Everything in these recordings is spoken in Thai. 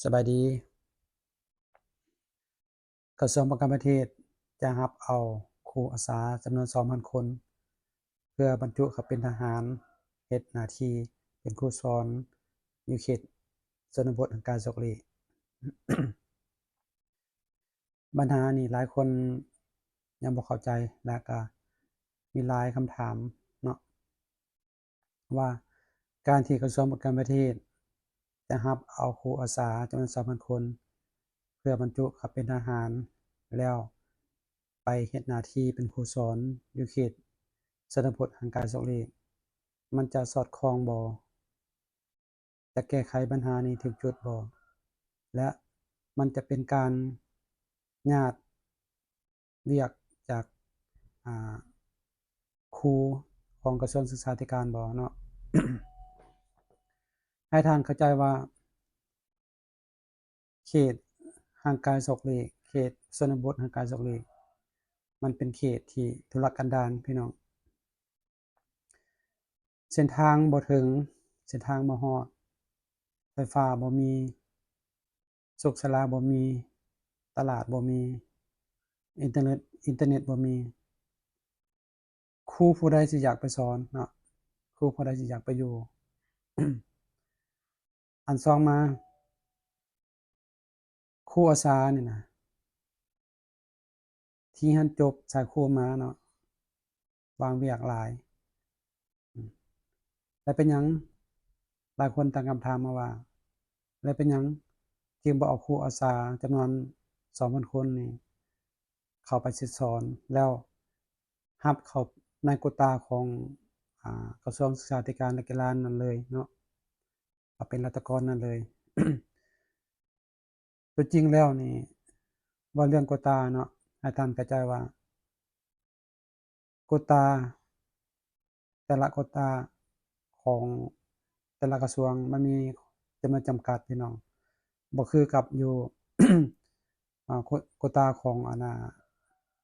สบายดีกระทรวงป้องกันประเทศจะรับเอาครูอาสาจำนวน 2,000 คน เพื่อบรรจุเข้าเป็นทหารเฮ็ดหน้าที่เป็นครูสอนอยู่เขตชนบทแห่งการสกเหล ปัญหานี้หลายคนยังบ่เข้าใจและก็มีหลายคำถามเนาะว่าการที่กระทรวงป้องกันประเทศจะรับเอาครูอาสาจำนวน 2,000 คน เพื่อบรรจุเข้าเป็นทหารแล้วไปเฮ็ดหน้าที่เป็นครูสอนอยู่เขตชนบทแห่งการสกเหลมันจะสอดคล้องบ่จะแก้ไขปัญหานี้ถูกจุดบ่และมันจะเป็นการญาติเวียกจากอ่าครูของกระทรวงศึกษาธิการบ่เนาะ ให้ท่านเข้าใจว่าเขตห่างไกลศกเหล็กเขตชนบทห่างไกลศกเหล็กมันเป็นเขตที่ทุรกันดารพี่น้องเส้นทางบ่ถึงเส้นทางบ่ฮอดไฟฟ้าบ่มีสุขศาลาบ่มีตลาดบ่มีอินเทอร์เน็ตบ่มีครูผู้ใดสิอยากไปสอนเนาะครูผู้ใดสิอยากไปอยู่ อันสองมาครูอาสานี่นะที่หั้นจบสายครูมาเนาะวางเวียกหลายแล้วเป็นหยังหลายคนตั้งคำถามมาว่าแล้วเป็นหยังจึงบ่เอาครูอาสาจำนวน 2,000 คนนี่เข้าไปสิสอนแล้วรับเข้าในโควตาของกระทรวงศึกษาธิการและกีฬานั่นเลยเนาะเอาเป็นรัฐกรนั่นเลย ตัวจริงแล้วนี่ว่าเรื่องโควตาเนาะให้ท่านเข้าใจว่าโควตาแต่ละโควตาของแต่ละกระทรวงมันมีจำนวนจำกัดพี่น้องบ่คือกับอยู่ โควตาของ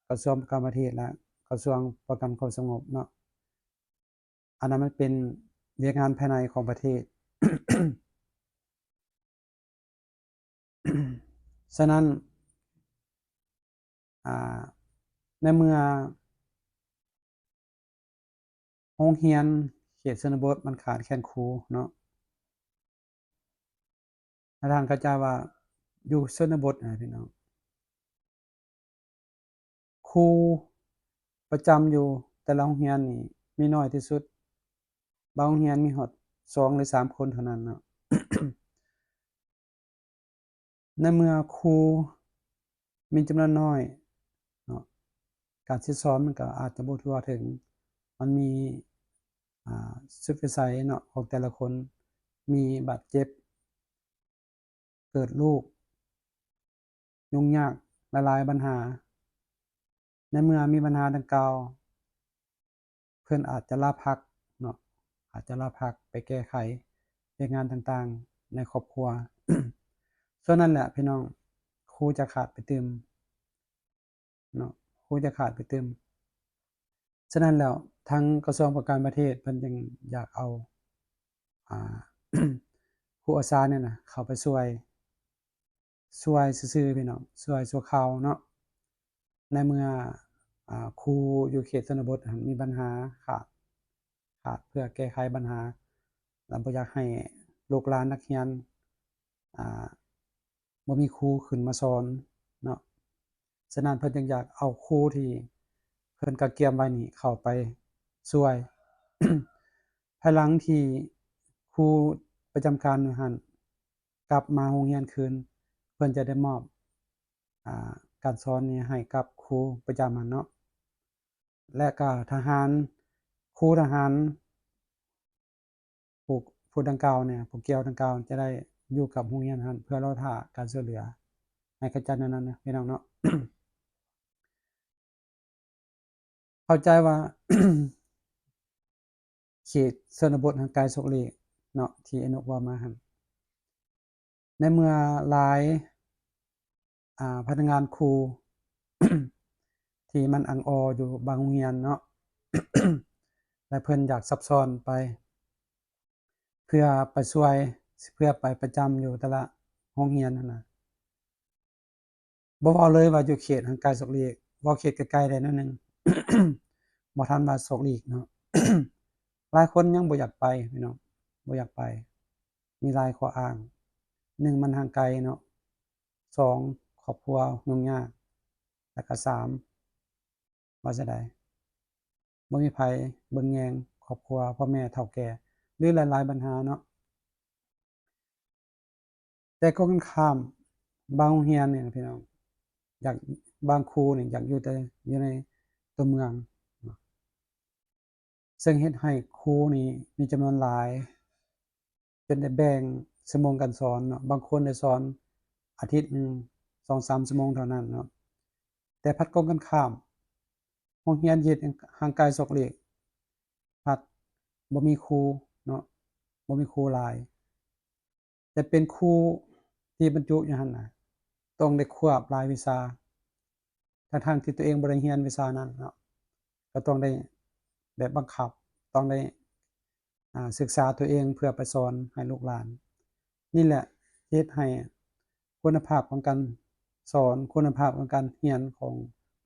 กระทรวงการประเทศและกระทรวงประกันความสงบเนาะอันนั้นมันเป็นเวียกงานภายในของประเทศ ฉะนั้นในเมื่อโรงเรียนเขตชนบทมันขาดแคลนครูเนาะให้ท่านเข้าใจว่าอยู่ชนบทพี่น้องครูประจำอยู่แต่ละโรงเรียนนี่มีน้อยที่สุดบางโรงเรียนมีฮอด2หรือ3คนเท่านั้นเนาะ ในเมื่อครูมีจำนวนน้อยเนาะการสิสอนมันก็อาจจะบ่ทั่วถึงมันมีสุดวิสัยเนาะของแต่ละคนมีบาดเจ็บเกิดลูกยุ่งยากหลายๆปัญหาในเมื่อมีปัญหาดังกล่าวเพิ่นอาจจะลาพักเนาะอาจจะลาพักไปแก้ไขเฮ็ดงานต่างๆในครอบครัว ส่วนนั้นแหละพี่น้องครูจะขาดไปตึมเนาะครูจะขาดไปตึมฉะนั้นแล้วทางกระทรวงการต่างประเทศเพิ่นจึงอยากเอาอ่า ครูอาสาเนี่ยน่ะเข้าไปช่วยซื่อๆพี่น้องช่วยชั่วคราวเนาะในเมื่อครูอยู่เขตชนบทหั้นมีปัญหาขาดเพื่อแก้ไขปัญหาแล้วบ่อยากให้ลูกหลานนักเรียนอ่าบ่มีครูขึ้นมาสอนเนาะฉะนั้นเพิ่นจึงอยากเอาครูที่เพิ่นก็เตรียมไว้นี่เข้าไปช่วย ภายหลังที่ครูประจำการอยู่หั้นกลับมาโรงเรียนคืนเพิ่นจะได้มอบอ่าการสอนนี้ให้กับครูประจำหั้นเนาะและก็ทหารครูทหารผู้ดังกล่าวเนี่ยผู้เกี่ยวดังกล่าวจะได้อยู่กับโรงเรียนหั้นเพื่อรอท่าการช่วยเหลือให้เขาจัดแนวนั้นนะพี่น้องเนาะ เข้าใจว่า เขตชนบทแห่งการโศกเหลกเนาะที่ไอ้นกว่ามาหั่นในเมื่อหลายพนักงานครู ที่มันอังอออยู่บางโรงเรียนเนาะ และเพิ่นอยากซับซ้อนไปเพื่อไปช่วยเพื่อไปประจำอยู่แต่ละ โรงเรียนนั่นน่ะบ่เว้าเลยว่าอยู่เขตห่างไกลศอกหลีกเว้าเขตใกล้ๆได้หน่อยหนึ่ง บ่ทันว่าศอกหลีกเนาะ หลายคนยังบ่อยากไปพี่น้องบ่อยากไปมีหลายข้ออ้าง 1มันห่างไกลเนาะ2ครอบครัวยุ่งยากแล้วก็3ว่าจั่งใดบ่มีไผเบิ่งแยงครอบครัวพ่อแม่เฒ่าแก่หรือหลายๆปัญหาเนาะแต่ก็กันข้ามบางโรงเรียนเนี่ยพี่น้องอยากบางครูนี่อยากอยู่แต่อยู่ในตัวเมืองเนาะซึ่งเฮ็ดให้ครูนี่มีจำนวนหลายจนได้แบ่งชั่วโมงการสอนเนาะบางคนได้สอนอาทิตย์หนึ่ง2-3ชั่วโมงเท่านั้นเนาะแต่พัดตรงกันข้ามโรงเรียนที่ห่างไกลศอกเหล็กพัดบ่มีครูเนาะบ่มีครูหลายแต่เป็นครูที่บรรจุอยู่หั่นน่ะต้องได้ควบหลายวิชาทั้งๆที่ตัวเองบ่ได้เรียนวิชานั้นเนาะก็ต้องได้แบบบังคับต้องได้ศึกษาตัวเองเพื่อไปสอนให้ลูกหลานนี่แหละเฮ็ดให้คุณภาพของการสอนคุณภาพของการเรียนของ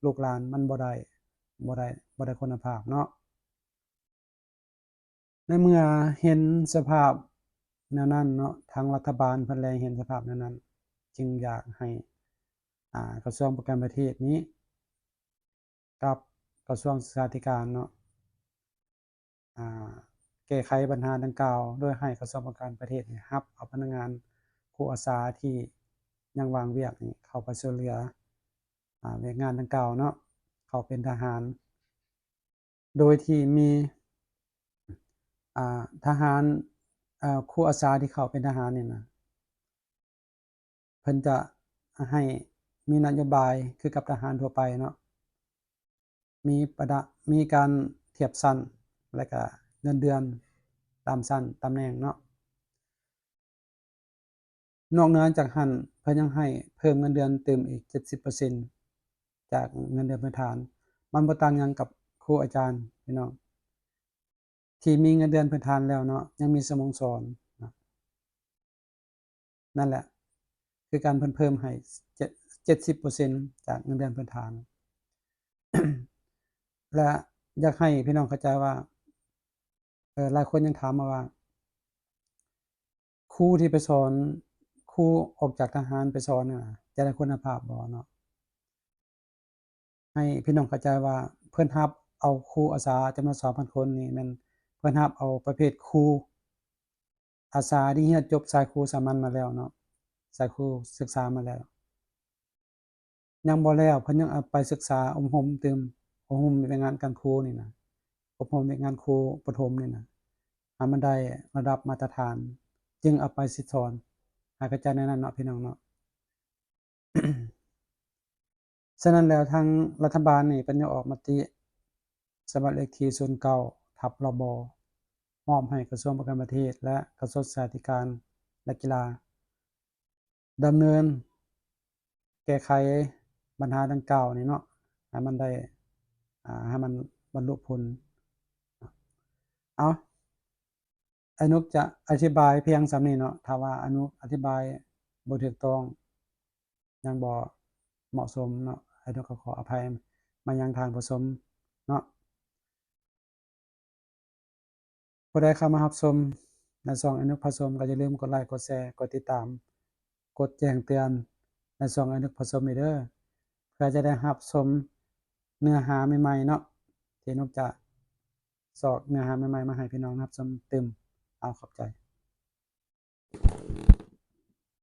ลูกหลานมันบ่ได้คุณภาพเนาะในเมื่อเห็นสภาพแนวนั้นเนาะทางรัฐบาลเพิ่นแลเห็นสภาพแนวนั้นจึงอยากให้กระทรวงประกันประเทศนี้กับกระทรวงศึกษาธิการเนาะแก้ไขปัญหาดังกล่าวโดยให้กระทรวงประกันประเทศนี่รับเอาพนักงานครูอาสาที่ยังว่างเวียกนี่เข้าไปช่วยเหลือเวียกงานดังกล่าวเนาะเข้าเป็นทหารโดยที่มีทหารครูอาสาที่เข้าเป็นทหารนี่นะเพิ่นจะให้มีนโยบายคือกับทหารทั่วไปเนาะมีการเทียบชั้นแล้วก็เงินเดือนตามชั้นตำแหน่งเนาะนอกเหนือจากหั้นเพิ่นยังให้เพิ่มเงินเดือนเติมอีก 70% จากเงินเดือนพื้นฐานมันบ่ต่างหยังกับครูอาจารย์พี่น้องที่มีเงินเดือนพื้นฐานแล้วเนาะยังมีสโมสรนั่นแหละคือการเพิ่นเพิ่มให้70%จากเงินเดือนพื้นฐาน และอยากให้พี่น้องเข้าใจว่าหลายคนยังถามมาว่าครูที่ไปสอนครูออกจากทหารไปสอนน่ะจะได้คุณภาพบ่เนาะให้พี่น้องเข้าใจว่าเพิ่นรับเอาครูอาสาจำนวน 2,000 คนนี่แม่นเพิ่นรับเอาประเภทครูอาสาที่เรียนจบสายครูสามัญมาแล้วเนาะสายครูศึกษามาแล้วยังบ่แล้วเพิ่นยังเอาไปศึกษาอบรมเติมอบรมในงานการครูนี่นะอบรมในงานครูประถมนี่นะให้มันได้ระดับมาตรฐานจึงเอาไปสิสอนให้เข้าใจในนั้นเนาะพี่น้องเนาะ ฉะนั้นแล้วทางรัฐบาลนี่เพิ่นได้ออกมติฉบับเลขที่09/รบมอบให้กระทรวงประกันประเทศและกระทรวงศึกษาธิการและกีฬาดำเนินแก้ไขปัญหาดังกล่าวนี่เนาะให้มันได้ให้มันบรรลุผลเอาอนุจะอธิบายเพียงส่ำนี้เนาะถ้าว่าอนุอธิบายบ่ถูกต้องยังบ่เหมาะสมเนาะอนุก็ขออภัยมายังทางผู้ชมเนาะผู้ใดเข้ามารับชมในช่องอนุผสมก็อย่าลืมกดไลก์กดแชร์กดติดตามกดแจ้งเตือนในช่องอนุผสมนี้เด้อเพื่อจะได้รับชมเนื้อหาใหม่ๆเนาะที่อนุจะสอกเนื้อหาใหม่ๆมาให้พี่น้องรับชมเต็มเอาขอบใจ